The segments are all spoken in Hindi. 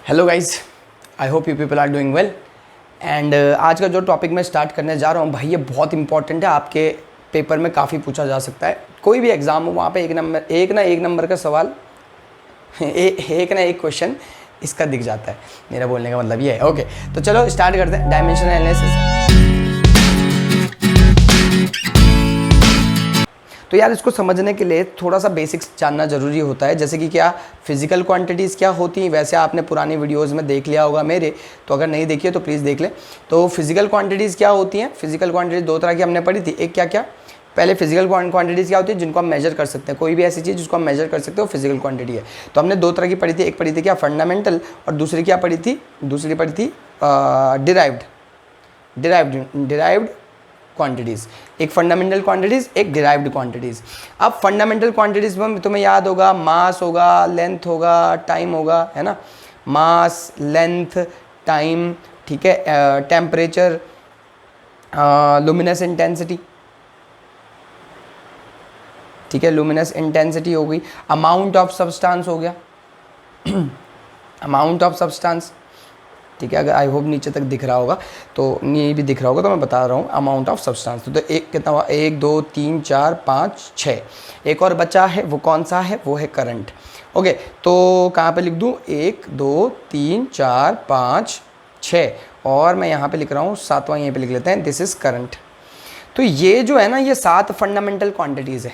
Hello guys, I hope you people are doing well. And आज का जो टॉपिक मैं स्टार्ट करने जा रहा हूँ भाई, ये बहुत इंपॉर्टेंट है। आपके पेपर में काफ़ी पूछा जा सकता है, कोई भी एग्ज़ाम हो वहाँ पे एक नंबर का सवाल एक ना एक क्वेश्चन इसका दिख जाता है। मेरा बोलने का मतलब ये है। ओके, तो चलो स्टार्ट करते हैं। Dimensional analysis. तो यार, इसको समझने के लिए थोड़ा सा बेसिक्स जानना ज़रूरी होता है, जैसे कि क्या फिजिकल क्वांटिटीज़ क्या होती हैं। वैसे आपने पुरानी वीडियोज़ में देख लिया होगा मेरे, तो अगर नहीं देखिए तो प्लीज़ देख लें। तो फिजिकल क्वांटिटीज़ क्या होती हैं? फिजिकल क्वांटिटीज़ दो तरह की हमने पढ़ी थी। एक क्या, पहले फिजिकल क्वांटिटीज़ क्या होती है? जिनको हम मेजर कर सकते हैं। कोई भी ऐसी चीज़ जिसको हम मेजर कर सकते हो फिजिकल क्वांटिटी है। तो हमने दो तरह की पढ़ी थी। एक पढ़ी थी क्या, फंडामेंटल, और दूसरी क्या पढ़ी थी? दूसरी पढ़ी थी डिराइव्ड क्वांटिटीज़। एक फंडामेंटल क्वांटिटीज़, एक डिराइव्ड क्वांटिटीज़। अब फंडामेंटल क्वांटिटीज़ में तुम्हें याद होगा, मास होगा, लेंथ होगा, टाइम होगा, है ना। मास, लेंथ, टाइम, ठीक है, टेम्परेचर, लुमिनस इंटेंसिटी, ठीक है, लुमिनस इंटेंसिटी हो गई। अमाउंट ऑफ सब्सटेंस हो गया अमाउंट ऑफ सब्सटेंस, ठीक है। अगर आई होप नीचे तक दिख रहा होगा, तो ये भी दिख रहा होगा, तो मैं बता रहा हूँ अमाउंट ऑफ सब्सटेंस। तो एक कितना हुआ? 1 2 3 4 5 6। एक और बचा है, वो कौन सा है? वो है करंट। ओके, तो कहाँ पे लिख दूँ? 1 2 3 4 5 6, और मैं यहाँ पे लिख रहा हूँ 7वां, यहीं पे लिख लेते हैं, दिस इज़ करंट। तो ये जो है ना, ये 7 फंडामेंटल क्वांटिटीज़ है।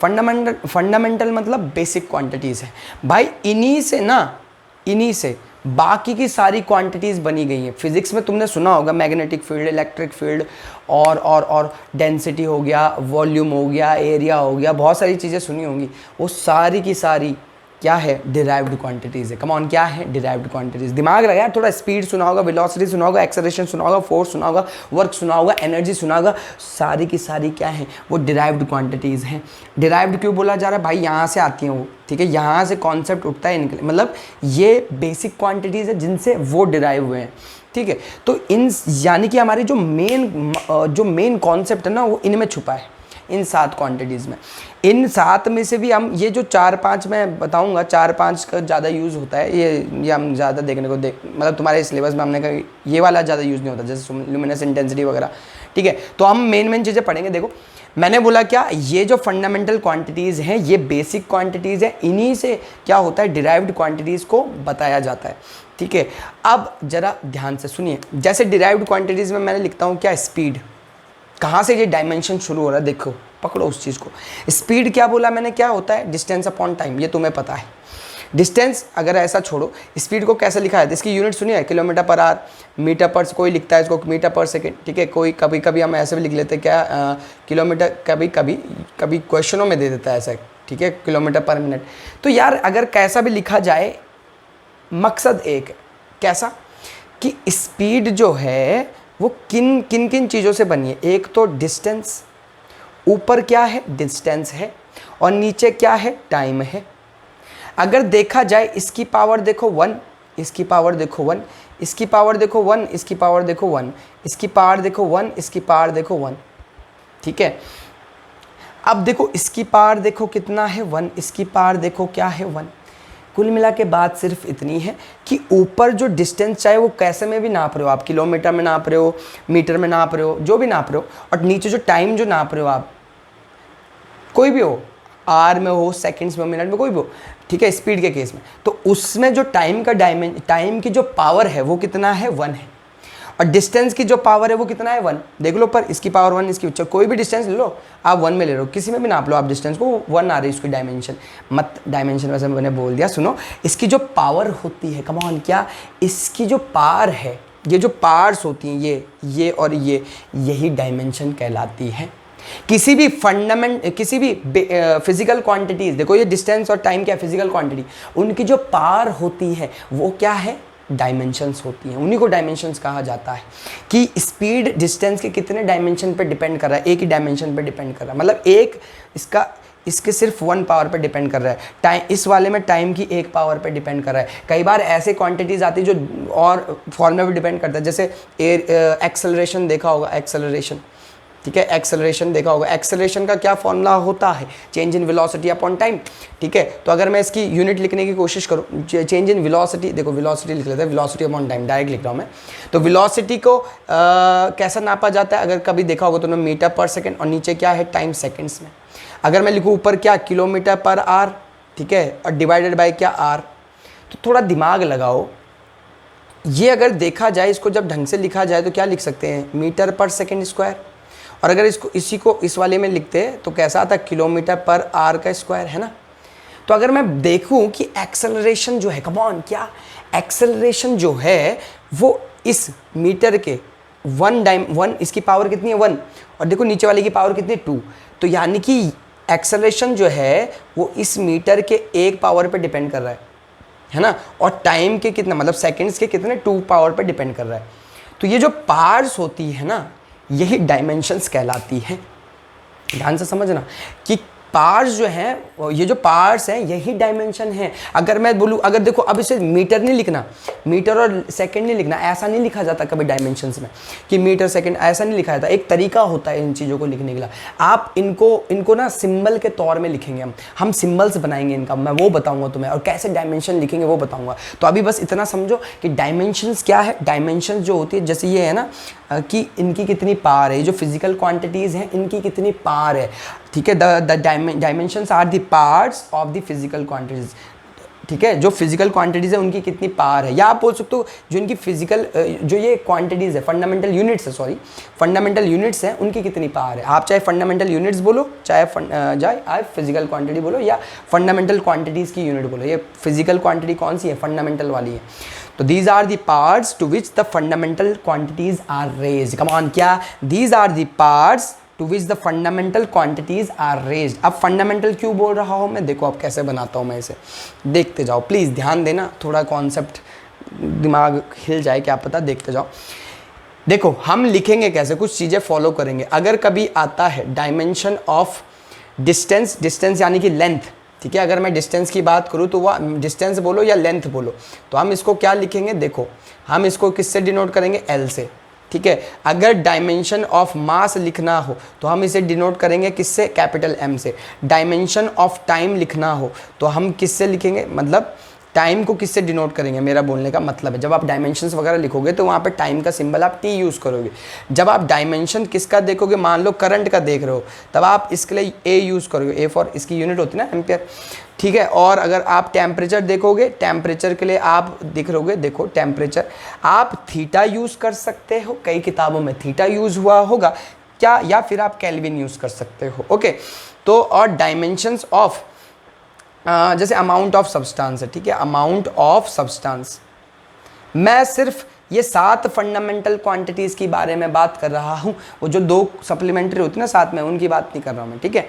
फंडामेंटल मतलब बेसिक क्वांटिटीज़ है भाई। इन्हीं से बाकी की सारी क्वांटिटीज़ बनी गई हैं। फिजिक्स में तुमने सुना होगा मैग्नेटिक फील्ड, इलेक्ट्रिक फील्ड, और डेंसिटी हो गया, वॉल्यूम हो गया, एरिया हो गया, बहुत सारी चीज़ें सुनी होंगी। वो सारी की सारी क्या है? डिराइव्ड क्वांटिटीज़ है। कम ऑन, क्या है? Derived quantities. दिमाग लगा यार, थोड़ा स्पीड सुना होगा, वेलोसिटी सुना होगा, एक्सेलरेशन सुना होगा, फोर्स सुना होगा, वर्क सुना होगा, एनर्जी सुना होगा। सारी की सारी क्या है? वो डिराइव्ड क्वांटिटीज़ हैं। डिराइव्ड क्यों बोला जा रहा है भाई? यहाँ से आती हैं वो, ठीक है, यहाँ से कॉन्सेप्ट उठता है इनके, मतलब ये बेसिक क्वांटिटीज़ है जिनसे वो डिराइव हुए हैं, ठीक है। तो इन यानी कि हमारी जो मेन कॉन्सेप्ट है ना, वो इनमें छुपा है, इन 7 क्वांटिटीज़ में। इन 7 में से भी हम ये जो 4-5 मैं बताऊंगा, 4-5 का ज़्यादा यूज़ होता है। ये हम ज़्यादा देखने को मतलब तुम्हारे सिलेबस में हमने कहा ये वाला ज़्यादा यूज़ नहीं होता, जैसे लुमिनस इंटेंसिटी वगैरह, ठीक है। तो हम मेन चीज़ें पढ़ेंगे। देखो, मैंने बोला क्या, ये जो फंडामेंटल क्वांटिटीज़ हैं ये बेसिक क्वांटिटीज़ हैं। इन्हीं से क्या होता है? डिराइव्ड क्वांटिटीज़ को बताया जाता है, ठीक है। अब ज़रा ध्यान से सुनिए। जैसे डिराइव्ड क्वांटिटीज़ में मैंने लिखता हूँ क्या? स्पीड। कहाँ से ये डायमेंशन शुरू हो रहा है? देखो, पकड़ो उस चीज़ को। स्पीड क्या बोला मैंने? क्या होता है? डिस्टेंस अपॉन टाइम, ये तुम्हें पता है। डिस्टेंस अगर ऐसा छोड़ो, स्पीड को कैसे लिखा है? इसकी यूनिट सुनिए, किलोमीटर पर आवर, मीटर पर, कोई लिखता है इसको मीटर पर सेकेंड, ठीक है। कोई कभी कभी हम ऐसे भी लिख लेते हैं क्या, किलोमीटर, कभी क्वेश्चनों में दे देता है ऐसा, ठीक है, किलोमीटर पर मिनट। तो यार अगर कैसा भी लिखा जाए, मकसद एक है। कैसा? कि स्पीड जो है वो किन चीज़ों से बनी है? एक तो डिस्टेंस, ऊपर क्या है? डिस्टेंस है, और नीचे क्या है? टाइम है। अगर देखा जाए, इसकी पावर देखो 1, इसकी पावर देखो 1, इसकी पावर देखो 1, इसकी पावर देखो 1, इसकी पावर देखो 1, इसकी पावर देखो 1, ठीक है। अब देखो, इसकी पावर देखो कितना है? 1, इसकी पावर देखो क्या है? 1। कुल मिला के बात सिर्फ इतनी है कि ऊपर जो डिस्टेंस, चाहे वो कैसे में भी नाप रहे हो आप, किलोमीटर में नाप रहे हो, मीटर में नाप रहे हो, जो भी नाप रहे हो, और नीचे जो टाइम जो नाप रहे हो आप, कोई भी हो, आवर में हो, सेकंड्स में, मिनट में, कोई भी हो, ठीक है, स्पीड के केस में, तो उसमें जो टाइम की जो पावर है वो कितना है? 1 है। और डिस्टेंस की जो पावर है वो कितना है? 1। देख लो, पर इसकी पावर 1, इसकी कोई भी डिस्टेंस ले लो आप, 1 में ले लो, किसी में भी नाप लो आप डिस्टेंस को, 1 आ रही है उसकी डायमेंशन। डायमेंशन वैसे मैंने बोल दिया। सुनो, इसकी जो पावर होती है, कम ऑन, क्या इसकी जो पावर है, ये जो पार्ट्स होती हैं, ये और ये, यही डायमेंशन कहलाती है। किसी भी फिजिकल क्वांटिटीज, देखो ये डिस्टेंस और टाइम क्या, फिजिकल क्वांटिटी, उनकी जो पावर होती है वो क्या है? डायमेंशंस होती हैं। उन्हीं को डायमेंशंस कहा जाता है। कि स्पीड डिस्टेंस के कितने डायमेंशन पे डिपेंड कर रहा है? एक ही डायमेंशन पे डिपेंड कर रहा है, मतलब एक इसके सिर्फ 1 पावर पे डिपेंड कर रहा है। टाइम, इस वाले में टाइम की 1 पावर पे डिपेंड कर रहा है। कई बार ऐसे क्वांटिटीज आती है जो और फॉर्म में भी डिपेंड करता है, जैसे एक्सेलरेशन देखा होगा, एक्सेलरेशन, ठीक है। एक्सेलरेशन देखा होगा, एक्सेलरेशन का क्या फॉर्मूला होता है, change in velocity upon time, ठीक है। तो अगर मैं इसकी यूनिट लिखने की कोशिश करूँ, चेंज इन वेलोसिटी, देखो वेलोसिटी लिख लेते हैं, वेलोसिटी अपॉन टाइम डायरेक्ट लिख रहा हूँ मैं। तो वेलोसिटी को कैसा नापा जाता है, अगर कभी देखा होगा तो मीटर पर सेकेंड, और नीचे क्या है टाइम सेकेंड्स में। अगर मैं लिखूँ ऊपर क्या किलोमीटर पर आर, ठीक है, और डिवाइडेड बाय क्या आर, तो थोड़ा दिमाग लगाओ, ये अगर देखा जाए, इसको जब ढंग से लिखा जाए तो क्या लिख सकते हैं, मीटर पर सेकेंड स्क्वायर। और अगर इसी को इस वाले में लिखते हैं तो कैसा आता, किलोमीटर पर आर का स्क्वायर, है ना। तो अगर मैं देखूं कि एक्सेलरेशन जो है, कम ऑन, क्या एक्सेलरेशन जो है वो इस मीटर के वन, इसकी पावर कितनी है 1, और देखो नीचे वाले की पावर कितनी है 2, तो यानी कि एक्सेलरेशन जो है वो इस मीटर के एक पावर पे डिपेंड कर रहा है ना, और टाइम के कितना, मतलब सेकंड्स के कितने 2 पावर पे डिपेंड कर रहा है। तो ये जो पार्ट्स होती है ना, यही डायमेंशंस कहलाती हैं। ध्यान से समझना कि पार्ट्स जो हैं, ये जो पार्ट्स हैं यही डायमेंशन है। अगर मैं बोलूँ, अगर देखो अब इसे मीटर नहीं लिखना, मीटर और सेकंड नहीं लिखना, ऐसा नहीं लिखा जाता कभी डायमेंशंस में कि मीटर सेकंड, ऐसा नहीं लिखा जाता। एक तरीका होता है इन चीज़ों को लिखने के लिए। आप इनको ना सिंबल के तौर में लिखेंगे, हम सिंबल्स बनाएंगे इनका, मैं वो बताऊंगा तुम्हें, और कैसे डायमेंशन लिखेंगे वो बताऊंगा। तो अभी बस इतना समझो कि डायमेंशंस क्या है। डायमेंशंस जो होती है, जैसे ये है ना कि इनकी कितनी पावर है, जो फिजिकल क्वांटिटीज़ हैं इनकी कितनी पावर है, ठीक है। The dimensions are the parts of the physical quantities, ठीक है। जो फिजिकल क्वांटिटीज़ है उनकी कितनी पावर है, या आप बोल सकते हो जो इनकी फिजिकल जो ये क्वांटिटीज़ है, फंडामेंटल यूनिट्स है, सॉरी फंडामेंटल यूनिट्स हैं, उनकी कितनी पावर है। आप चाहे फंडामेंटल यूनिट्स बोलो, चाहे आप फिजिकल क्वांटिटी बोलो, या फंडामेंटल क्वांटिटीज़ की यूनिट बोलो। ये फिजिकल क्वांटिटी कौन सी है, फंडामेंटल वाली है। तो these are the parts to which the fundamental quantities are raised. Come on, क्या these are the parts to which the fundamental quantities are raised. अब fundamental क्यों बोल रहा हूँ मैं, देखो अब कैसे बनाता हूँ मैं इसे, देखते जाओ प्लीज़, ध्यान देना, थोड़ा कॉन्सेप्ट दिमाग हिल जाए, क्या पता, देखते जाओ। देखो हम लिखेंगे कैसे, कुछ चीज़ें फॉलो करेंगे। अगर कभी आता है डायमेंशन ऑफ डिस्टेंस, डिस्टेंस यानी कि लेंथ, ठीक है। अगर मैं डिस्टेंस की बात करूँ तो वह डिस्टेंस बोलो या लेंथ बोलो, तो हम इसको क्या लिखेंगे, देखो हम इसको किससे डिनोट करेंगे, एल से, ठीक है। अगर डायमेंशन ऑफ मास लिखना हो तो हम इसे डिनोट करेंगे किससे, कैपिटल एम से। डायमेंशन ऑफ टाइम लिखना हो तो हम किससे लिखेंगे, मतलब टाइम को किससे डिनोट करेंगे, मेरा बोलने का मतलब है, जब आप डायमेंशंस वगैरह लिखोगे तो वहाँ पे टाइम का सिंबल आप टी यूज़ करोगे। जब आप डायमेंशन किसका देखोगे, मान लो करंट का देख रहे हो, तब आप इसके लिए ए यूज़ करोगे, ए फॉर इसकी यूनिट होती है ना एम्पियर, ठीक है। और अगर आप टेम्परेचर देखोगे, टेम्परेचर के लिए आप दिख रहोगे, देखो टेम्परेचर आप थीटा यूज़ कर सकते हो, कई किताबों में थीटा यूज़ हुआ होगा क्या, या फिर आप केल्विन यूज़ कर सकते हो, ओके। तो और डायमेंशंस ऑफ जैसे अमाउंट ऑफ सब्सटेंस है, ठीक है, अमाउंट ऑफ सब्सटेंस, मैं सिर्फ ये 7 फंडामेंटल क्वांटिटीज़ की बारे में बात कर रहा हूँ, वो जो 2 सप्लीमेंट्री होती है ना साथ में, उनकी बात नहीं कर रहा हूँ मैं, ठीक है।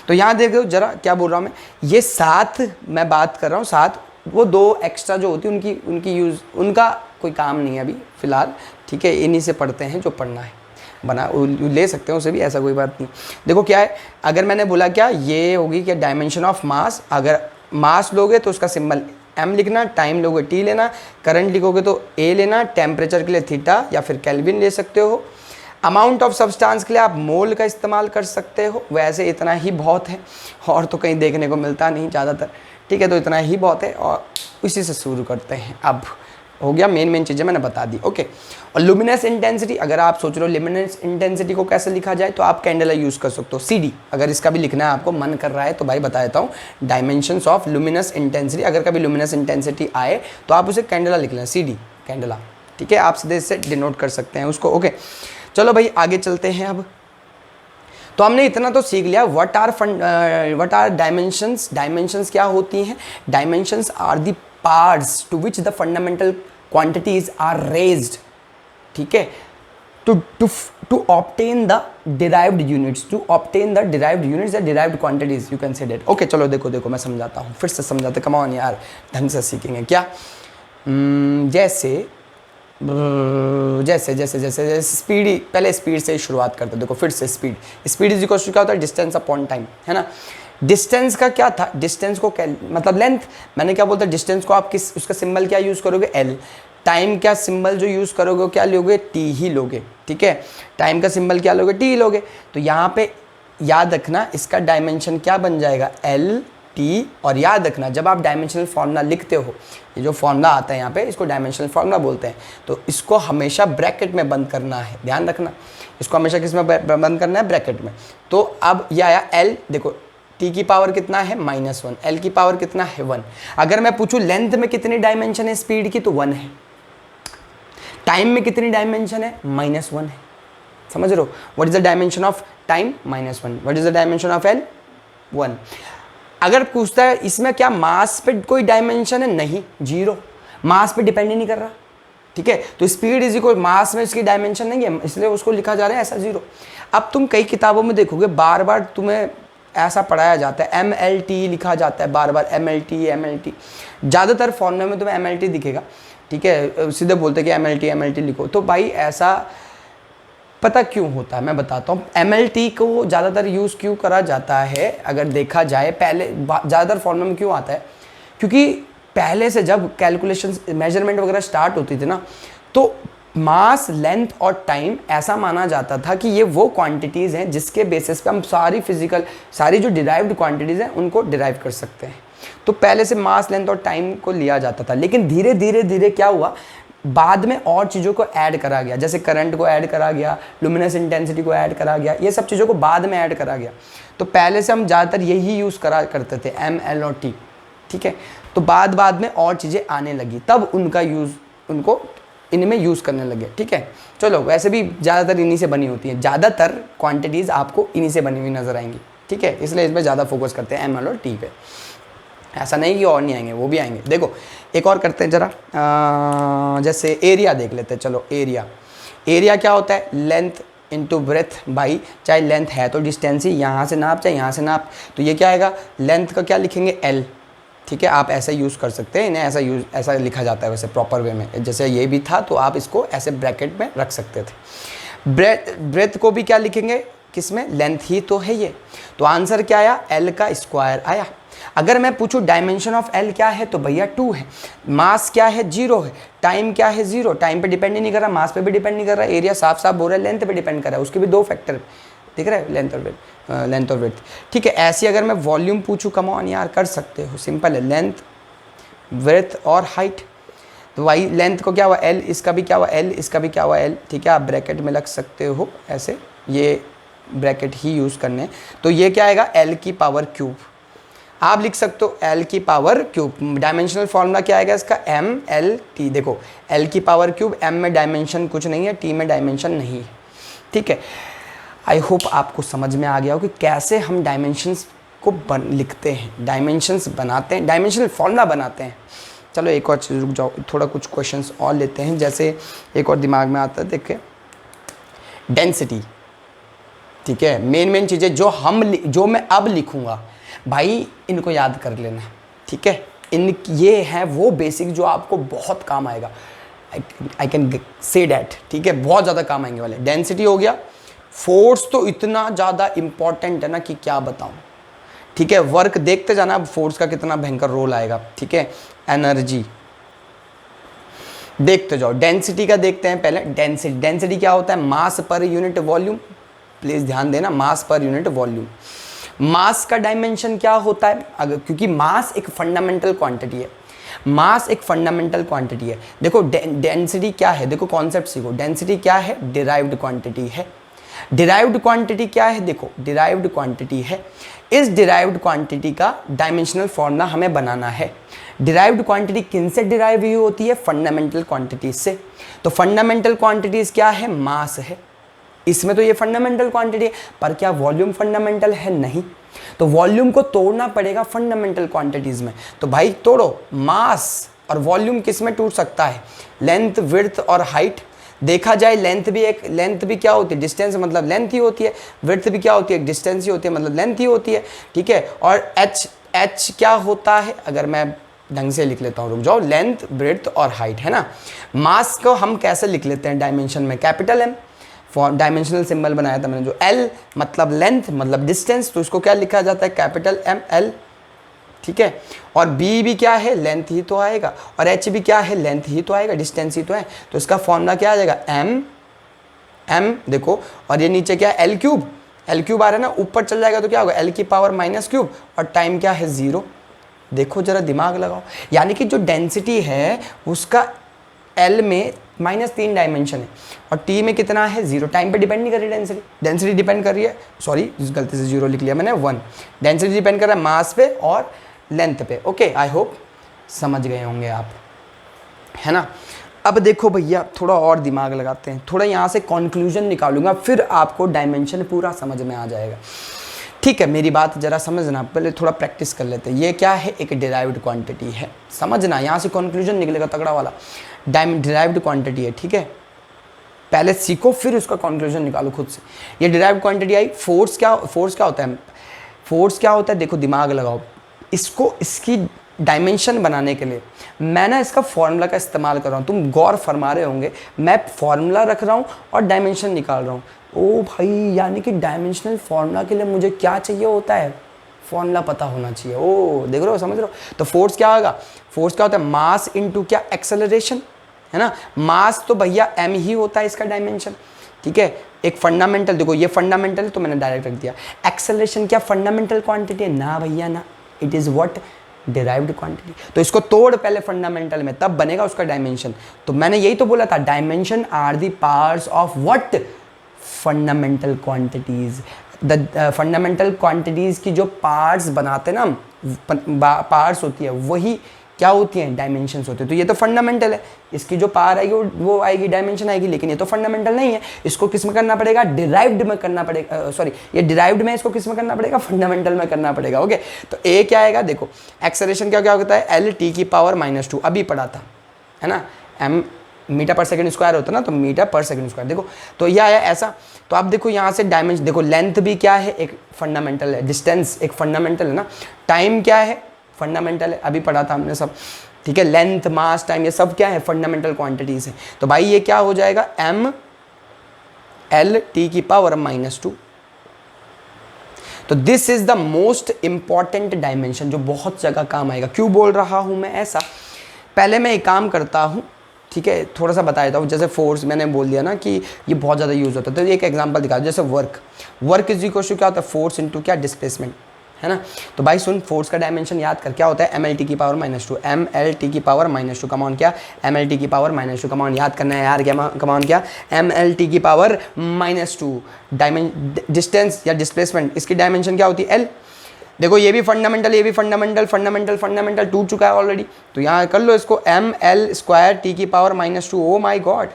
तो यहाँ देखो जरा क्या बोल रहा हूँ मैं, ये 7 मैं बात कर रहा हूँ, 7, वो 2 एक्स्ट्रा जो होती है उनकी यूज़, उनका कोई काम नहीं है अभी फ़िलहाल, ठीक है। इन्हीं से पढ़ते हैं जो पढ़ना है, बना ले सकते हैं उसे भी, ऐसा कोई बात नहीं। देखो क्या है, अगर मैंने बोला क्या, ये होगी क्या डायमेंशन ऑफ मास, अगर मास लोगे तो उसका सिंबल एम लिखना, टाइम लोगे टी लेना, करंट लिखोगे तो ए लेना, टेम्परेचर के लिए थीटा या फिर केल्विन ले सकते हो। अमाउंट ऑफ सब्सटेंस के लिए आप मोल का इस्तेमाल कर सकते हो, वैसे इतना ही बहुत है, और तो कहीं देखने को मिलता नहीं ज़्यादातर, ठीक है। तो इतना ही बहुत है, और इसी से शुरू करते हैं। अब हो गया, मेन चीज़ें मैंने बता दी, ओके। और लुमिनस इंटेंसिटी, अगर आप सोच रहे हो लुमिनस इंटेंसिटी को कैसे लिखा जाए, तो आप कैंडेला यूज़ कर सकते हो, CD। अगर इसका भी लिखना है आपको, मन कर रहा है तो भाई बता देता हूँ, डायमेंशंस ऑफ लुमिनस इंटेंसिटी, अगर कभी लुमिनस इंटेंसिटी आए तो आप उसे कैंडेला लिख लें, CD कैंडेला, ठीक है। आप सीधे इससे डिनोट कर सकते हैं उसको, ओके। चलो भाई आगे चलते हैं। अब तो हमने इतना तो सीख लिया, व्हाट आर डायमेंशंस, डायमेंशंस क्या होती हैं। Dimensions are the parts to which the fundamental quantities are raised, ठीक है, to obtain the derived units, to obtain the derived units or derived quantities you can say that, okay। चलो देखो मैं समझाता हूँ, फिर से समझाते, कम ऑन यार, ढंग से सीखेंगे क्या। जैसे स्पीड, पहले स्पीड से ही शुरुआत करते हैं। देखो फिर से स्पीड इज इक्वल टू क्या होता है, डिस्टेंस अपॉन टाइम, है ना। डिस्टेंस का क्या था, डिस्टेंस को मतलब लेंथ, मैंने क्या बोलता, डिस्टेंस को आप उसका सिंबल क्या यूज़ करोगे, एल। टाइम का सिंबल जो यूज़ करोगे वो क्या लोगे, टी ही लोगे, ठीक है। टाइम का सिंबल क्या लोगे, टी लोगे। तो यहाँ पे याद रखना इसका डायमेंशन क्या बन जाएगा, एल टी। और याद रखना जब आप डायमेंशनल फार्मूला लिखते हो, ये जो फार्मूला आता है यहाँ पे इसको डायमेंशनल फार्मूला बोलते हैं, तो इसको हमेशा ब्रैकेट में बंद करना है, ध्यान रखना। इसको हमेशा किस में बंद करना है, ब्रैकेट में। तो अब ये आया एल, देखो टी की पावर कितना है -1, एल की पावर कितना है 1। अगर मैं पूछूं लेंथ में कितनी डायमेंशन है स्पीड की, तो 1 है। टाइम में कितनी डायमेंशन है, -1 है। समझ रहे हो, what is the dimension of time, -1। What is the dimension of L, 1। अगर पूछता है इसमें क्या मास पे कोई डायमेंशन है, नहीं, 0, मास पे डिपेंड ही नहीं कर रहा, ठीक है। तो स्पीड इज इक्वल मास में इसकी डायमेंशन नहीं है, इसलिए उसको लिखा जा रहा है ऐसा 0। अब तुम कई किताबों में देखोगे बार बार तुम्हें ऐसा पढ़ाया जाता है, MLT लिखा जाता है बार बार, MLT। ज़्यादातर फॉर्मूले में तुम्हें MLT दिखेगा, ठीक है, सीधे बोलते कि MLT लिखो। तो भाई ऐसा पता क्यों होता है, मैं बताता हूँ। MLT को ज़्यादातर यूज़ क्यों करा जाता है, अगर देखा जाए पहले ज़्यादातर फॉर्मूले में क्यों आता है, क्योंकि पहले से जब कैलकुलेशन मेजरमेंट वगैरह स्टार्ट होती थी ना, तो मास, लेंथ और टाइम ऐसा माना जाता था कि ये वो क्वांटिटीज़ हैं जिसके बेसिस पे हम सारी जो डिराइव्ड क्वांटिटीज़ हैं उनको डिराइव कर सकते हैं। तो पहले से मास, लेंथ और टाइम को लिया जाता था, लेकिन धीरे धीरे क्या हुआ, बाद में और चीज़ों को ऐड करा गया, जैसे करंट को ऐड करा गया, लुमिनस इंटेंसिटी को ऐड करा गया, ये सब चीज़ों को बाद में ऐड करा गया। तो पहले से हम ज़्यादातर यही यूज़ करा करते थे, M, L और T, ठीक है। तो बाद में और चीज़ें आने लगी, तब उनको इनमें यूज़ करने लगे, ठीक है। चलो, वैसे भी ज़्यादातर इन्हीं से बनी होती हैं, ज़्यादातर क्वांटिटीज़ आपको इन्हीं से बनी हुई नज़र आएंगी, ठीक है। इसलिए इसमें ज़्यादा फोकस करते हैं M, L और T पे। ऐसा नहीं कि और नहीं आएंगे, वो भी आएंगे। देखो एक और करते हैं जरा, जैसे एरिया देख लेते हैं। चलो एरिया क्या होता है, लेंथ इंटू ब्रेथ बाई, चाहे लेंथ है तो डिस्टेंस ही यहाँ से नाप चाहे यहाँ से नाप, तो ये क्या आएगा, लेंथ का क्या लिखेंगे, L, ठीक है। आप ऐसा यूज़ कर सकते हैं, इन्हें ऐसा लिखा जाता है वैसे प्रॉपर वे में, जैसे ये भी था तो आप इसको ऐसे ब्रैकेट में रख सकते थे। ब्रेथ को भी क्या लिखेंगे, किसमें, लेंथ ही तो है ये, तो आंसर क्या आया, L का स्क्वायर आया। अगर मैं पूछूं डायमेंशन ऑफ L क्या है, तो भैया 2 है। मास क्या है, 0 है। टाइम क्या है, 0, टाइम पे डिपेंड ही नहीं कर रहा, मास पे भी डिपेंड नहीं कर रहा। एरिया साफ साफ बोल रहा है लेंथ पे डिपेंड कर रहा है, उसके भी 2 फैक्टर दिख रहा है, लेंथ और विड्थ, ठीक है। ऐसी अगर मैं वॉल्यूम पूछूं, कम ऑन यार, कर सकते हो, सिंपल है, लेंथ, विड्थ और हाइट। तो वही लेंथ को क्या हुआ L, इसका भी क्या हुआ L, इसका भी क्या हुआ L, ठीक है। आप ब्रैकेट में लग सकते हो ऐसे, ये ब्रैकेट ही यूज़ करने। तो ये क्या आएगा, L की पावर क्यूब, आप लिख सकते हो L की पावर क्यूब। डायमेंशनल फॉर्मूला क्या आएगा इसका, MLT। देखो L की पावर क्यूब, M में डायमेंशन कुछ नहीं है, T में डायमेंशन नहीं है, ठीक है। आई होप आपको समझ में आ गया हो कि कैसे हम डायमेंशंस को लिखते हैं, डायमेंशंस बनाते हैं, डायमेंशनल फॉर्मूला बनाते हैं। चलो एक और चीज़, रुक जाओ, थोड़ा कुछ क्वेश्चंस और लेते हैं। जैसे एक और दिमाग में आता है, देखिए डेंसिटी, ठीक है। मेन चीज़ें जो मैं अब लिखूंगा भाई, इनको याद कर लेना, ठीक है। ये है वो बेसिक जो आपको बहुत काम आएगा, आई कैन से डैट, ठीक है, बहुत ज़्यादा काम आएंगे वाले। डेंसिटी हो गया, फोर्स तो इतना ज़्यादा इंपॉर्टेंट है ना कि क्या बताऊं, ठीक है। वर्क देखते जाना फोर्स का कितना भयंकर रोल आएगा, ठीक है। एनर्जी देखते जाओ, डेंसिटी का देखते हैं पहले। डेंसिटी क्या होता है, मास पर यूनिट वॉल्यूम, प्लीज़ ध्यान देना, मास पर यूनिट वॉल्यूम। मास का डायमेंशन क्या होता है, क्योंकि मास एक फंडामेंटल क्वांटिटी है, मास एक फंडामेंटल क्वांटिटी है। देखो डेंसिटी क्या है, देखो कॉन्सेप्ट सीखो, डेंसिटी क्या है, डिराइव्ड क्वांटिटी है। डिराइव्ड क्वांटिटी क्या है, देखो डिराइव्ड क्वांटिटी है। इस डिराइव्ड क्वांटिटी का डायमेंशनल फॉर्मूला हमें बनाना है। डिराइव्ड क्वांटिटी किन से डिराइव हुई होती है, फंडामेंटल क्वांटिटीज से। तो फंडामेंटल क्वांटिटीज क्या है, मास है, इसमें तो ये फंडामेंटल क्वांटिटी है, पर क्या वॉल्यूम फंडामेंटल है, नहीं। तो वॉल्यूम को तोड़ना पड़ेगा फंडामेंटल क्वांटिटीज में। तो भाई तोड़ो, मास और वॉल्यूम किस में टूट सकता है, लेंथ, विड्थ और हाइट। देखा जाए लेंथ भी क्या होती है, डिस्टेंस मतलब लेंथ ही होती है, विड्थ भी क्या होती है, डिस्टेंस ही होती है, मतलब लेंथ ही होती है, ठीक है। और एच क्या होता है, अगर मैं ढंग से लिख लेता हूँ, रुक जाओ, लेंथ, ब्रेड्थ और हाइट, है ना। मास को हम कैसे लिख लेते हैं डायमेंशन में, capital M, for dimensional symbol बनाया था मैंने जो, L मतलब लेंथ मतलब डिस्टेंस, तो इसको क्या लिखा जाता है, कैपिटल M L, ठीक है। और b भी क्या है, लेंथ ही तो आएगा, और h भी क्या है, लेंथ ही तो आएगा, डिस्टेंस ही तो है। तो इसका फॉर्मूला क्या आ जाएगा, m देखो, और ये नीचे क्या है, l क्यूब आ रहा है ना, ऊपर चल जाएगा तो क्या होगा, l की पावर माइनस क्यूब, और टाइम क्या है, 0। देखो जरा दिमाग लगाओ, यानी कि जो डेंसिटी है उसका L में -3 डायमेंशन है, और T में कितना है, 0। टाइम पे डिपेंड नहीं कर रही डेंसिटी डिपेंड कर रही है, सॉरी गलती से 0 लिख लिया मैंने, 1। डेंसिटी डिपेंड कर रहा है मास पे और लेंथ पे। ओके, आई होप समझ गए होंगे आप, है ना। अब देखो भैया थोड़ा और दिमाग लगाते हैं, थोड़ा यहाँ से कंक्लूजन निकालूंगा, फिर आपको डायमेंशन पूरा समझ में आ जाएगा। ठीक है, मेरी बात जरा समझना, पहले थोड़ा प्रैक्टिस कर लेते हैं। ये क्या है, एक डिराइव्ड क्वांटिटी है, समझना, यहाँ से कंक्लूजन निकलेगा तगड़ा वाला। डिराइव्ड क्वांटिटी है, ठीक है, पहले सीखो फिर उसका कंक्लूजन निकालो खुद से। ये डिराइव्ड क्वांटिटी आई। फोर्स क्या होता है, फोर्स क्या होता है, देखो दिमाग लगाओ, इसकी डायमेंशन बनाने के लिए मैं ना इसका फॉर्मूला का इस्तेमाल कर रहा हूँ। तुम गौर फरमा रहे होंगे, मैं फॉर्मूला रख रहा हूँ और डायमेंशन निकाल रहा हूँ। ओ भाई, यानी कि डायमेंशनल फार्मूला के लिए मुझे क्या चाहिए होता है, फॉर्मूला पता होना चाहिए। ओ देख रहे हो, समझ रहे हो। तो फोर्स क्या होगा, फोर्स क्या होता है, मास इनटू क्या, एक्सेलरेशन, है ना। मास तो भैया m ही होता है इसका डायमेंशन, ठीक है। एक फंडामेंटल, देखो ये फंडामेंटल है तो मैंने डायरेक्ट रख दिया। एक्सेलरेशन क्या फंडामेंटल क्वांटिटी है, ना भैया ना, it is what, derived quantity. तो इसको तोड़ पहले फंडामेंटल में, तब बनेगा उसका डायमेंशन। तो मैंने यही तो बोला था, dimension are the parts of what, fundamental quantities. The fundamental quantities की जो पार्ट्स बनाते ना, पार्ट्स होती है, वही क्या होती हैं, डायमेंशंस होते हैं। तो ये तो फंडामेंटल है, इसकी जो पावर आएगी वो आएगी, डायमेंशन आएगी, लेकिन ये तो फंडामेंटल नहीं है। इसको किस में करना पड़ेगा, डिराइव्ड में करना पड़ेगा, सॉरी ये डिराइव्ड में, इसको किस में करना पड़ेगा, फंडामेंटल में करना पड़ेगा। ओके, तो ए क्या आएगा, देखो एक्सेलरेशन क्या होता है, एल टी की पावर -2, अभी पढ़ा था, है ना। एम मीटर पर सेकंड स्क्वायर होता है ना, तो मीटर पर सेकंड स्क्वायर, देखो तो ये आया ऐसा। तो आप देखो यहाँ से डायमेंशन देखो, लेंथ भी क्या है, एक फंडामेंटल है, डिस्टेंस एक फंडामेंटल है ना, टाइम क्या है, फंडामेंटल है, अभी पढ़ा था हमने सब, ठीक है। लेंथ, मास, टाइम, ये सब क्या है, फंडामेंटल क्वांटिटीज है। तो भाई ये क्या हो जाएगा, m l t की पावर -2। तो this is the most important dimension, जो बहुत जगह काम आएगा। क्यों बोल रहा हूं मैं ऐसा, पहले मैं एक काम करता हूं, ठीक है, थोड़ा सा बता देता हूँ। जैसे फोर्स मैंने बोल दिया ना कि ये बहुत ज़्यादा यूज़ होता है, तो एक एग्जांपल दिखा दो। जैसे वर्क इज इक्वल टू क्या होता है, फोर्स इनटू क्या, डिस्प्लेसमेंट, है ना। तो भाई सुन, फोर्स का डायमेंशन याद कर, क्या होता है, ml t की पावर -2, ml t की पावर -2, कमान क्या, ml t की पावर -2, कमान याद करना है यार, क्या कमान क्या, ml t की पावर -2। डिस्टेंस या डिस्प्लेसमेंट, इसकी डायमेंशन क्या होती है, l। देखो ये भी फंडामेंटल, ये भी फंडामेंटल टूट चुका है ऑलरेडी, तो यहाँ कर लो इसको, ml² t की power -2। Oh my God,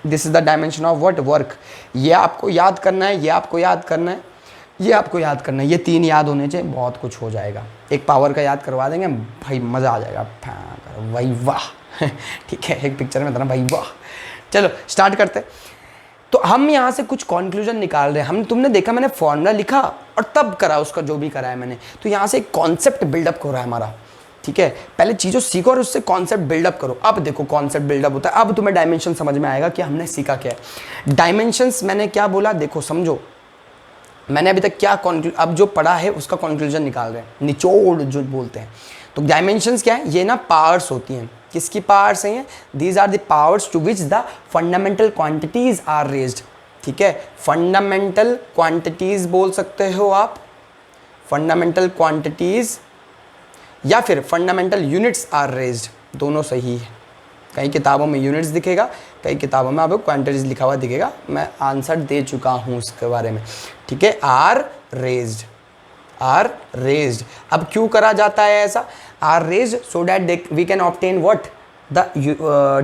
this is the dimension of what, work. ये आपको याद करना है, ये आपको याद करना है, ये आपको याद करना है, ये 3 याद होने चाहिए, बहुत कुछ हो जाएगा। एक पावर का याद करवा देंगे भाई, मज़ा आ जाएगा, भाई वाह ठीक है, एक पिक्चर में था ना भाई वाह। चलो स्टार्ट करते हैं। तो हम यहाँ से कुछ कंक्लूजन निकाल रहे हैं। तुमने देखा मैंने फॉर्मूला लिखा और तब करा उसका जो भी करा है मैंने, तो यहाँ से एक कॉन्सेप्ट बिल्डअप हो रहा है हमारा, ठीक है। पहले चीज़ों सीखो और उससे कॉन्सेप्ट बिल्डअप करो। अब देखो कॉन्सेप्ट बिल्डअप होता है, अब तुम्हें डायमेंशन समझ में आएगा कि हमने सीखा क्या है। डायमेंशंस मैंने क्या बोला, देखो समझो, मैंने अभी तक क्या अब जो पढ़ा है उसका कंक्लूजन निकाल रहे हैं, निचोड़ जो बोलते हैं। तो डायमेंशंस क्या है, ये ना पावर्स होती हैं। किसकी पावर्स हैं, these are the powers to which the fundamental quantities are raised, ठीक है। फंडामेंटल क्वांटिटीज बोल सकते हो आप, फंडामेंटल क्वांटिटीज, या फिर फंडामेंटल यूनिट्स आर रेज्ड, दोनों सही है। कई किताबों में यूनिट्स दिखेगा, कई किताबों में आपको क्वांटिटीज लिखा हुआ दिखेगा, मैं आंसर दे चुका हूँ उसके बारे में, ठीक है। Are raised, are raised. अब क्यों करा जाता है ऐसा, are raised so that we can obtain what, the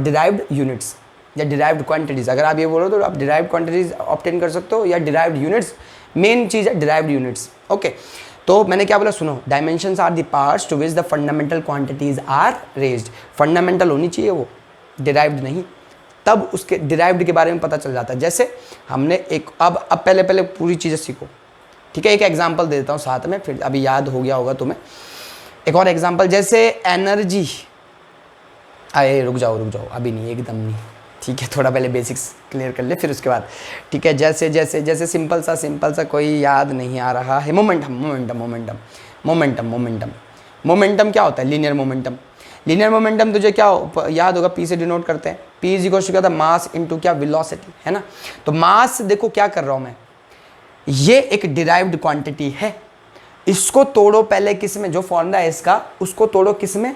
derived units या डिराइव्ड क्वांटिटीज। अगर आप ये बोलो तो आप डिराइव्ड क्वांटिटीज ऑब्टेन कर सकते हो, या डिराइव्ड यूनिट्स, मेन चीज़ है डिराइव्ड यूनिट्स। ओके, तो मैंने क्या बोला, सुनो, dimensions are the parts to which the fundamental quantities are raised. Fundamental होनी चाहिए वो, डिराइव्ड नहीं, तब उसके डिराइव्ड के बारे में पता चल जाता है। जैसे हमने एक अब पहले पूरी चीज़ें सीखो, ठीक है। एक एग्जांपल दे देता हूँ साथ में, फिर अभी याद हो गया होगा तुम्हें। एक और एग्जांपल, जैसे एनर्जी, अरे रुक जाओ अभी नहीं, एकदम नहीं, ठीक है, थोड़ा पहले बेसिक्स क्लियर कर ले फिर उसके बाद, ठीक है। जैसे सिंपल सा कोई याद नहीं आ रहा है, मोमेंटम मोमेंटम मोमेंटम मोमेंटम क्या होता है? Linear momentum. लीनियर मोमेंटम तुझे क्या याद होगा? पी से डिनोट करते हैं। पी इज इक्वल टू क्या था? मास इंटू क्या? वेलोसिटी, है ना। तो मास देखो क्या कर रहा हूं मैं, ये एक डिराइव्ड क्वांटिटी है, इसको तोड़ो पहले किस में, जो फॉर्मूला है इसका उसको तोड़ो किस में?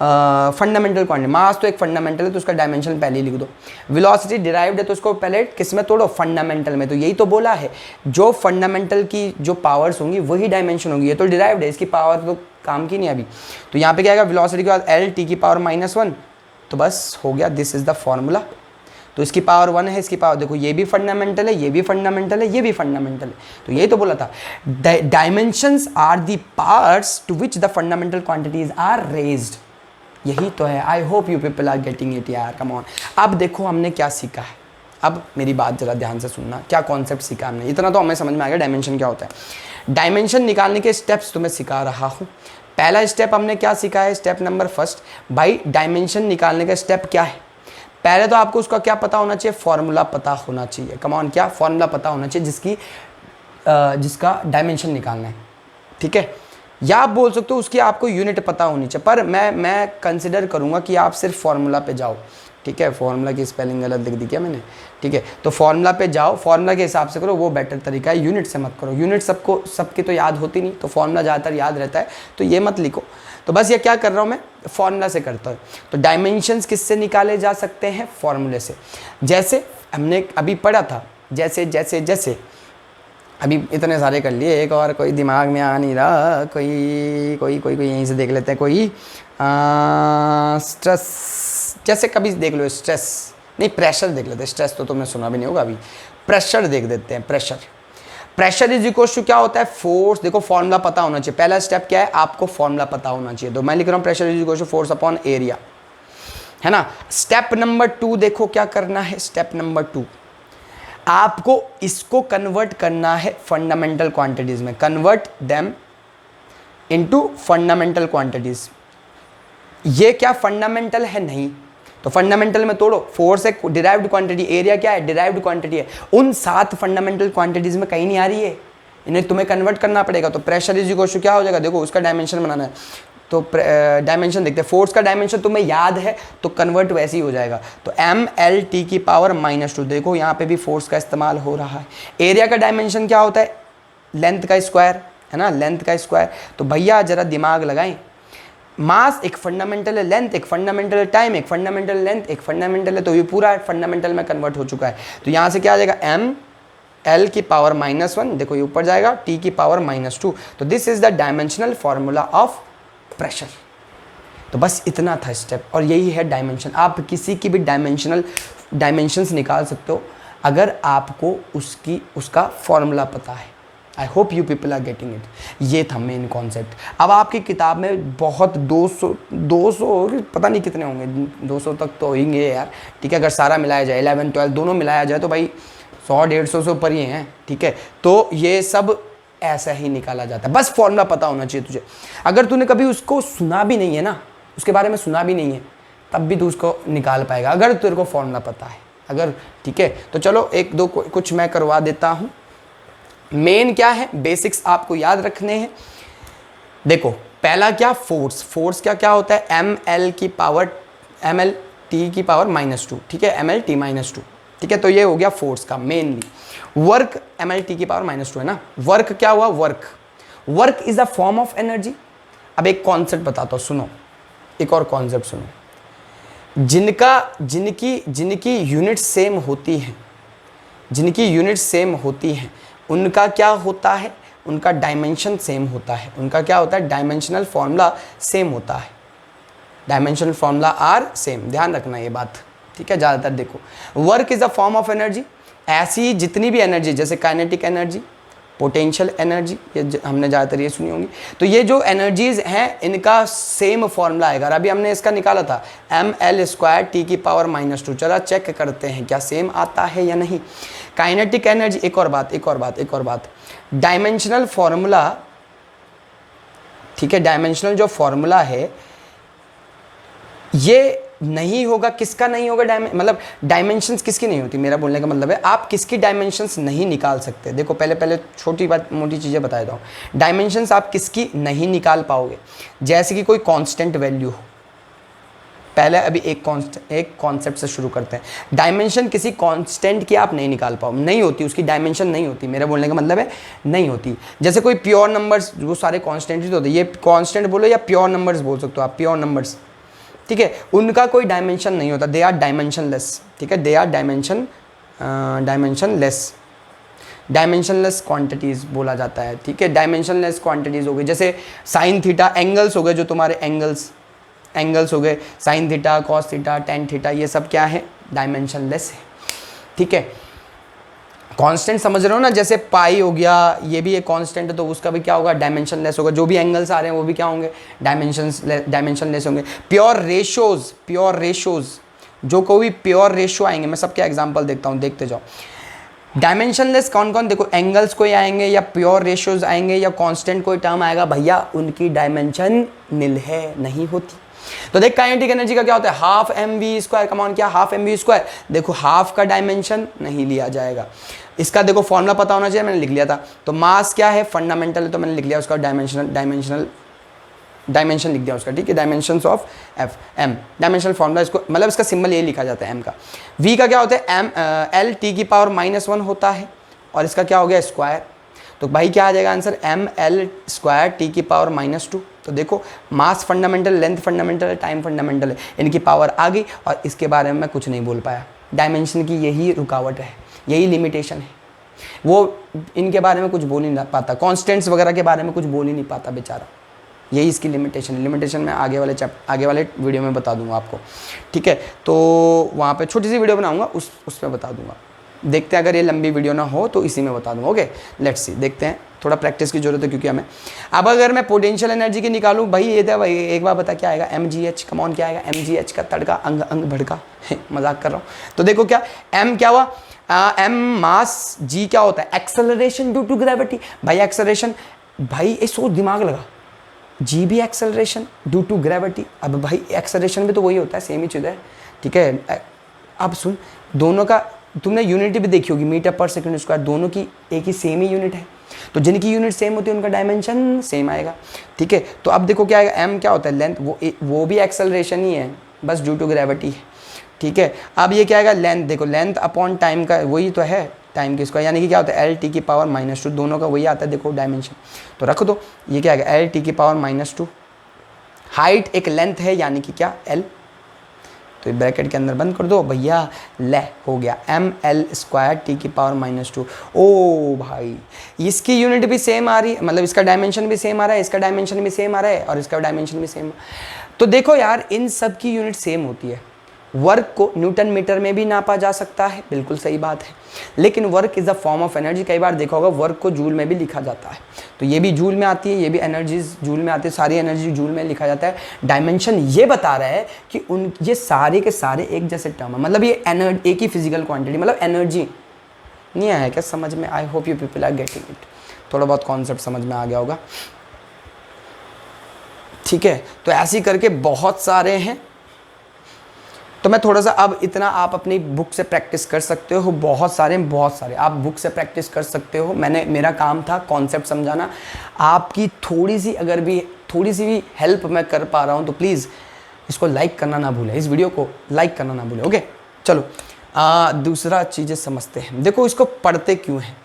Fundamental quantity. मास तो एक फंडामेंटल है तो उसका डायमेंशन पहले ही लिख दो। वेलोसिटी डिराइव्ड है तो उसको पहले किस में तोड़ो? फंडामेंटल में। तो यही तो बोला है, जो फंडामेंटल की जो पावर्स होंगी वही डायमेंशन होंगी। ये तो डिराइव्ड है, इसकी पावर तो काम की नहीं अभी। तो यहाँ पे क्या आएगा? वेलोसिटी के बाद एल टी की पावर -1, तो बस हो गया, दिस इज द फॉर्मूला। तो इसकी पावर 1 है, इसकी पावर देखो, ये भी फंडामेंटल है, ये भी फंडामेंटल है, ये भी फंडामेंटल है। तो यही तो बोला था, dimensions are the parts to which the fundamental quantities are raised. यही तो है। I hope you people are getting it यार, कम ऑन। अब देखो हमने क्या सीखा है, अब मेरी बात जरा ध्यान से सुनना, क्या कॉन्सेप्ट सीखा हमने। इतना तो हमें समझ में आ गया डायमेंशन क्या होता है। डायमेंशन निकालने के स्टेप्स तुम्हें सिखा रहा हूँ। पहला स्टेप हमने क्या सीखा है? स्टेप नंबर फर्स्ट, भाई डायमेंशन निकालने का स्टेप क्या है? पहले तो आपको उसका क्या पता होना चाहिए? फॉर्मूला पता होना चाहिए। कम ऑन, क्या फॉर्मूला पता होना चाहिए जिसका डायमेंशन निकालना है, ठीक है। या आप बोल सकते हो उसकी आपको यूनिट पता होनी चाहिए, पर मैं कंसिडर करूंगा कि आप सिर्फ फॉर्मूला पे जाओ, ठीक है। फॉर्मूला की स्पेलिंग गलत लिख दी क्या मैंने? ठीक है, तो फॉर्मूला पे जाओ, फॉर्मूला के हिसाब से करो, वो बेटर तरीका है। यूनिट से मत करो, यूनिट सबकी तो याद होती नहीं, तो फॉर्मूला ज़्यादातर याद रहता है, तो ये मत लिखो। तो बस ये क्या कर रहा हूँ मैं? फॉर्मूला से करता हूँ। तो डायमेंशंस किससे निकाले जा सकते हैं? फॉर्मूले से। जैसे हमने अभी पढ़ा था, जैसे जैसे जैसे अभी इतने सारे कर लिए, एक और कोई दिमाग में आ नहीं रहा, कोई कोई कोई कोई यहीं से देख लेते हैं। कोई स्ट्रेस, जैसे कभी देख लो, स्ट्रेस नहीं, प्रेशर देख लेते हैं। स्ट्रेस तो तुमने सुना भी नहीं होगा अभी। प्रेशर देख देते हैं। प्रेशर इज इक्वल टू क्या होता है? फोर्स। देखो फॉर्मूला पता होना चाहिए। पहला स्टेप क्या है? आपको फॉर्मूला पता होना चाहिए। तो मैं लिख रहा हूँ pressure is equal to force upon area, है ना। स्टेप नंबर 2 देखो क्या करना है। स्टेप नंबर 2, आपको इसको कन्वर्ट करना है फंडामेंटल क्वांटिटीज में। Convert them into fundamental quantities. ये क्या फंडामेंटल है? नहीं। तो फंडामेंटल में तोड़ो। फोर्स एक डिराइव्ड क्वांटिटी, एरिया क्या है? डिराइव्ड क्वांटिटी है। उन 7 फंडामेंटल क्वांटिटीज में कहीं नहीं आ रही है, इन्हें तुम्हें कन्वर्ट करना पड़ेगा। तो प्रेशर इज इक्वल टू क्या हो जाएगा? देखो उसका डायमेंशन बनाना है, तो डायमेंशन देखते हैं। फोर्स का डायमेंशन तुम्हें याद है तो कन्वर्ट वैसे ही हो जाएगा। तो ml/t की पावर -2। देखो यहाँ पे भी फोर्स का इस्तेमाल हो रहा है। एरिया का डायमेंशन क्या होता है? लेंथ का स्क्वायर, है ना, लेंथ का स्क्वायर। तो भैया जरा दिमाग लगाएं, मास एक फंडामेंटल है, लेंथ एक फंडामेंटल है, टाइम एक फंडामेंटल, लेंथ एक फंडामेंटल है, तो ये पूरा फंडामेंटल में कन्वर्ट हो चुका है। तो यहाँ से क्या आ जाएगा? ml की पावर -1, देखो ये ऊपर जाएगा, t की पावर -2। तो this is the dimensional formula of pressure. तो बस इतना था स्टेप, और यही है डायमेंशन। आप किसी की भी डायमेंशंस निकाल सकते हो अगर आपको उसका फॉर्मूला पता है। I hope you people are getting it. ये था मेन कॉन्सेप्ट। अब आपकी किताब में बहुत 200 पता नहीं कितने होंगे, 200 तक तो होंगे यार, ठीक है। अगर सारा मिलाया जाए, 11 12 दोनों मिलाया जाए, तो भाई 100 150 से ऊपर ही हैं, ठीक है। तो ये सब ऐसा ही निकाला जाता है, बस फॉर्मूला पता होना चाहिए तुझे। अगर तूने कभी उसको सुना भी नहीं है ना, उसके बारे में सुना भी नहीं है, तब भी तू उसको निकाल पाएगा अगर तेरे को फॉर्मूला पता है, अगर, ठीक है। तो चलो एक दो कुछ मैं करवा देता हूँ। मेन क्या है? बेसिक्स आपको याद रखने हैं। देखो पहला क्या? फोर्स क्या होता है? ml की पावर ml/t की पावर -2, ठीक है, ml/t -2, ठीक है। तो ये हो गया फोर्स का मेनली। वर्क ml/t की पावर -2 है ना। वर्क क्या हुआ? Work is a form of energy. अब एक कॉन्सेप्ट बताता हूँ, सुनो, एक और कॉन्सेप्ट सुनो। जिनकी यूनिट सेम होती है, जिनकी यूनिट सेम होती है, उनका क्या होता है? उनका डायमेंशन सेम होता है। उनका क्या होता है? डायमेंशनल फॉर्मूला सेम होता है। डायमेंशनल फॉर्मूला आर सेम, ध्यान रखना ये बात, ठीक है। ज़्यादातर देखो, work is a form of energy. ऐसी जितनी भी एनर्जी, जैसे काइनेटिक एनर्जी, पोटेंशियल एनर्जी, ये हमने ज़्यादातर ये सुनी होंगी। तो ये जो एनर्जीज हैं, इनका सेम फॉर्मूला आएगा। अभी हमने इसका निकाला था ml² t की पावर -2। चला चेक करते हैं क्या सेम आता है या नहीं। काइनेटिक एनर्जी, एक और बात, डायमेंशनल फॉर्मूला, ठीक है, डायमेंशनल जो फॉर्मूला है, ये नहीं होगा, किसका नहीं होगा मतलब डायमेंशंस किसकी नहीं होती, मेरा बोलने का मतलब है आप किसकी डायमेंशंस नहीं निकाल सकते। देखो पहले छोटी बात मोटी चीज़ें बता देता हूँ। डायमेंशंस आप किसकी नहीं निकाल पाओगे, जैसे कि कोई कांस्टेंट वैल्यू हो। पहले अभी एक कॉन्सेप्ट से शुरू करते हैं। डायमेंशन किसी कांस्टेंट की आप नहीं निकाल पाओ, नहीं होती, उसकी डायमेंशन नहीं होती, मेरा बोलने का मतलब है नहीं होती। जैसे कोई प्योर नंबर्स, वो सारे कांस्टेंट ही तो होते हैं, ये कांस्टेंट बोलो या प्योर नंबर्स बोल सकते हो आप, प्योर नंबर्स, ठीक है, उनका कोई डायमेंशन नहीं होता, दे आर डायमेंशनलेस, ठीक है, they are dimensionless, dimensionless quantities बोला जाता है, ठीक है। डायमेंशनलेस क्वांटिटीज़ हो गई जैसे साइन थीटा, एंगल्स हो गए जो तुम्हारे एंगल्स हो गए, sine theta, cos theta, tan theta, ये सब क्या है, डायमेंशनलेस है, ठीक है। कांस्टेंट समझ रहे हो ना, जैसे पाई हो गया, ये भी एक कांस्टेंट है, तो उसका भी क्या होगा, डायमेंशनलेस होगा। जो भी एंगल्स आ रहे हैं वो भी क्या होंगे, डायमेंशनलेस होंगे। प्योर रेशोज, जो कोई प्योर रेशो आएंगे, मैं सबके एग्जांपल देखता हूँ, देखते जाओ। डायमेंशनलेस कौन कौन, देखो एंगल्स कोई आएंगे या प्योर रेशियोज आएंगे या कांस्टेंट कोई टर्म आएगा, भैया उनकी डायमेंशन निल है, नहीं होती। तो देख काइनेटिक एनर्जी का क्या होता है, हाफ एम वी स्क्वायर, कमान क्या, हाफ एम वी स्क्वायर, देखो हाफ का डायमेंशन नहीं लिया जाएगा। इसका देखो फॉर्मूला पता होना चाहिए, मैंने लिख लिया था। तो मास क्या है, फंडामेंटल है, तो मैंने लिख लिया उसका डायमेंशन लिख दिया उसका, ठीक है, dimensions of F M, dimensional formula, इसको मतलब इसका सिंबल ये लिखा जाता है एम का। वी का क्या होता है, एम एल टी की पावर -1 होता है, और इसका क्या हो गया, स्क्वायर। तो भाई क्या आ जाएगा answer, M L square T की पावर -2। तो देखो मास फंडामेंटल, लेंथ फंडामेंटल है, टाइम फंडामेंटल है, इनकी पावर आ गई, और इसके बारे में मैं कुछ नहीं बोल पाया। डायमेंशन की यही रुकावट है, यही लिमिटेशन है, वो इनके बारे में कुछ बोल ही नहीं पाता, कॉन्स्टेंट्स वगैरह के बारे में कुछ बोल ही नहीं पाता बेचारा, यही इसकी लिमिटेशन मैं आगे वाले वीडियो में बता दूंगा आपको, ठीक है। तो वहाँ पे छोटी सी वीडियो बनाऊंगा, उसमें बता दूंगा, देखते हैं, अगर ये लंबी वीडियो ना हो तो इसी में बता दूंगा। ओके, लेट्स सी, देखते हैं, थोड़ा प्रैक्टिस की जरूरत है क्योंकि हमें। अब अगर मैं पोटेंशियल एनर्जी की निकालूँ, भाई ये था भाई, एक बार बता क्या आएगा, mgh, कमॉन क्या आएगा, mgh का तड़का, अंग अंग भड़का मजाक कर रहा हूँ। तो देखो क्या, m क्या हुआ, m मास, g क्या होता है, एक्सेलरेशन ड्यू टू ग्रेविटी। भाई एक्सेलरेशन, भाई ये सोच, दिमाग लगा, जी भी एक्सेलरेशन ड्यू टू ग्रेविटी। अब भाई एक्सेलरेशन भी तो वही होता है, सेम ही चीज़ है, ठीक है। अब सुन, दोनों का तुमने यूनिट भी देखी होगी, मीटर पर सेकंड स्क्वायर, दोनों की एक ही सेम ही यूनिट है, तो जिनकी यूनिट सेम होती है उनका डायमेंशन सेम आएगा, ठीक है। तो अब देखो क्या आएगा, एम क्या होता है, लेंथ, वो भी एक्सेलरेशन ही है, बस ड्यू टू ग्रेविटी है, ठीक है। अब ये क्या आएगा, लेंथ, देखो लेंथ अपॉन टाइम का वही तो है, टाइम की स्क्वायर, यानी कि क्या होता है, एल टी की पावर -2, दोनों का वही आता है, देखो डायमेंशन, तो रख दो, ये क्या आएगा, एल टी की पावर -2। हाइट एक लेंथ है, यानी कि क्या, एल, तो ब्रैकेट के अंदर बंद कर दो भैया, ले हो गया, एम एल स्क्वायर टी की पावर -2। ओ भाई, इसकी यूनिट भी सेम आ रही है, मतलब इसका डायमेंशन भी सेम आ रहा है, इसका डायमेंशन भी सेम आ रहा है, और इसका डायमेंशन भी सेम। तो देखो यार, इन सब की यूनिट सेम होती है। वर्क को न्यूटन मीटर में भी नापा जा सकता है, बिल्कुल सही बात है, लेकिन work is a form of energy. कई बार देखा होगा वर्क को जूल में भी लिखा जाता है, तो ये भी जूल में आती है, ये भी एनर्जीज जूल में आती है, सारी एनर्जी जूल में लिखा जाता है। डायमेंशन ये बता रहा है कि ये सारे के सारे एक जैसे टर्म है, मतलब ये एनर्जी एक ही फिजिकल क्वांटिटी, मतलब एनर्जी। नहीं आया क्या समझ में, I hope you people are getting it, थोड़ा बहुत कॉन्सेप्ट समझ में आ गया होगा, ठीक है। तो ऐसे ही करके बहुत सारे हैं, तो मैं थोड़ा सा, अब इतना आप अपनी बुक से प्रैक्टिस कर सकते हो, बहुत सारे आप बुक से प्रैक्टिस कर सकते हो। मेरा काम था कॉन्सेप्ट समझाना, आपकी थोड़ी सी भी हेल्प मैं कर पा रहा हूँ, तो प्लीज़ इसको लाइक करना ना भूलें, इस वीडियो को लाइक करना ना भूलें। ओके, चलो दूसरा चीज़ें समझते हैं। देखो इसको पढ़ते क्यों हैं,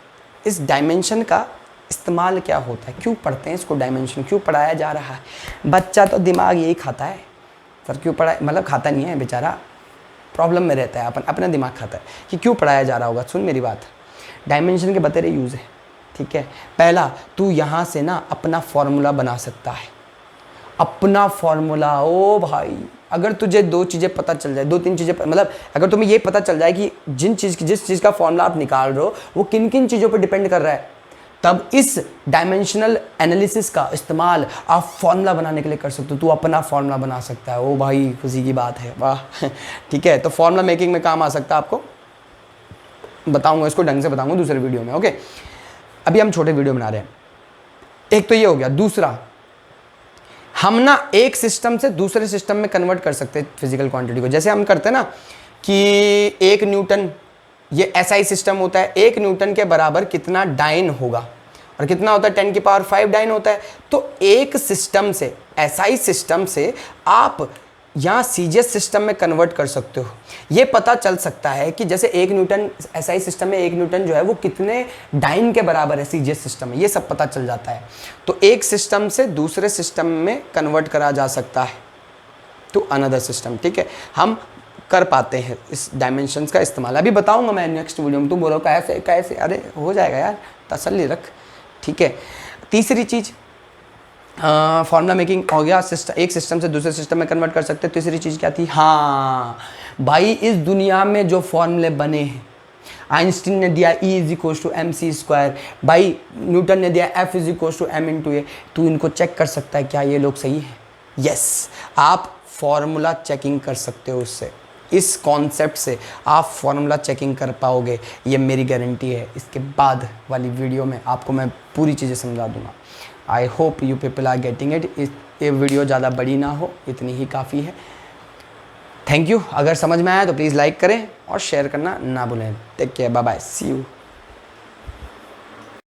इस डायमेंशन का इस्तेमाल क्या होता है, क्यों पढ़ते हैं इसको, डायमेंशन क्यों पढ़ाया जा रहा है। बच्चा तो दिमाग यही खाता है, सर क्यों पढ़ाए, मतलब खाता नहीं है बेचारा, प्रॉब्लम में रहता है, अपना दिमाग खाता है कि क्यों पढ़ाया जा रहा होगा। सुन मेरी बात, डायमेंशन के बतेरे यूज़ है, ठीक है। पहला, तू यहाँ से ना अपना फॉर्मूला बना सकता है, अपना फॉर्मूला। ओ भाई, अगर तुझे दो चीज़ें पता चल जाए, 2-3 चीज़ें, मतलब अगर तुम्हें ये पता चल जाए कि जिस चीज़ का फॉर्मूला आप निकाल रहे हो वो किन किन चीज़ों पर डिपेंड कर रहा है, तब इस डायमेंशनल एनालिसिस का इस्तेमाल आप फॉर्मूला बनाने के लिए कर सकते हो। तू अपना फॉर्मूला बना सकता है, ओ भाई खुशी की बात है, वाह ठीक है। तो फॉर्मूला मेकिंग में काम आ सकता है, आपको बताऊंगा, इसको ढंग से बताऊंगा दूसरे वीडियो में। ओके, अभी हम छोटे वीडियो बना रहे हैं, एक तो ये हो गया। दूसरा, हम ना एक सिस्टम से दूसरे सिस्टम में कन्वर्ट कर सकते हैं फिजिकल क्वांटिटी को। जैसे हम करते हैं ना कि 1 न्यूटन, ये SI सिस्टम होता है, 1 न्यूटन के बराबर कितना डाइन होगा और कितना होता है 10 की पावर 5 डाइन होता है। तो एक सिस्टम से, SI सिस्टम से आप यहाँ सीजीएस सिस्टम में कन्वर्ट कर सकते हो। ये पता चल सकता है कि जैसे 1 न्यूटन SI सिस्टम में 1 न्यूटन जो है वो कितने डाइन के बराबर है सीजीएस सिस्टम में, ये सब पता चल जाता है। तो एक सिस्टम से दूसरे सिस्टम में कन्वर्ट करा जा सकता है टू अनदर सिस्टम, ठीक है। हम कर पाते हैं इस डायमेंशंस का इस्तेमाल। अभी बताऊंगा मैं नेक्स्ट वीडियो में। तुम बोलो कैसे कैसे, अरे हो जाएगा यार, तसल्ली रख, ठीक है। तीसरी चीज़, फॉर्मूला मेकिंग हो गया, एक सिस्टम से दूसरे सिस्टम में कन्वर्ट कर सकते हैं। तीसरी चीज़ क्या थी? हाँ भाई, इस दुनिया में जो फॉर्मूले बने हैं, आइंस्टीन ने दिया E=mc², भाई न्यूटन ने दिया F=m×a, तू इनको चेक कर सकता है क्या ये लोग सही है? यस, आप फॉर्मूला चेकिंग कर सकते हो उससे। इस कॉन्सेप्ट से आप फॉर्मूला चेकिंग कर पाओगे, ये मेरी गारंटी है। इसके बाद वाली वीडियो में आपको मैं पूरी चीज़ें समझा दूंगा। I hope you people are getting it. ये वीडियो ज़्यादा बड़ी ना हो, इतनी ही काफ़ी है। Thank you. अगर समझ में आया तो प्लीज़ लाइक करें और शेयर करना ना भूलें। Take care, bye bye, see you.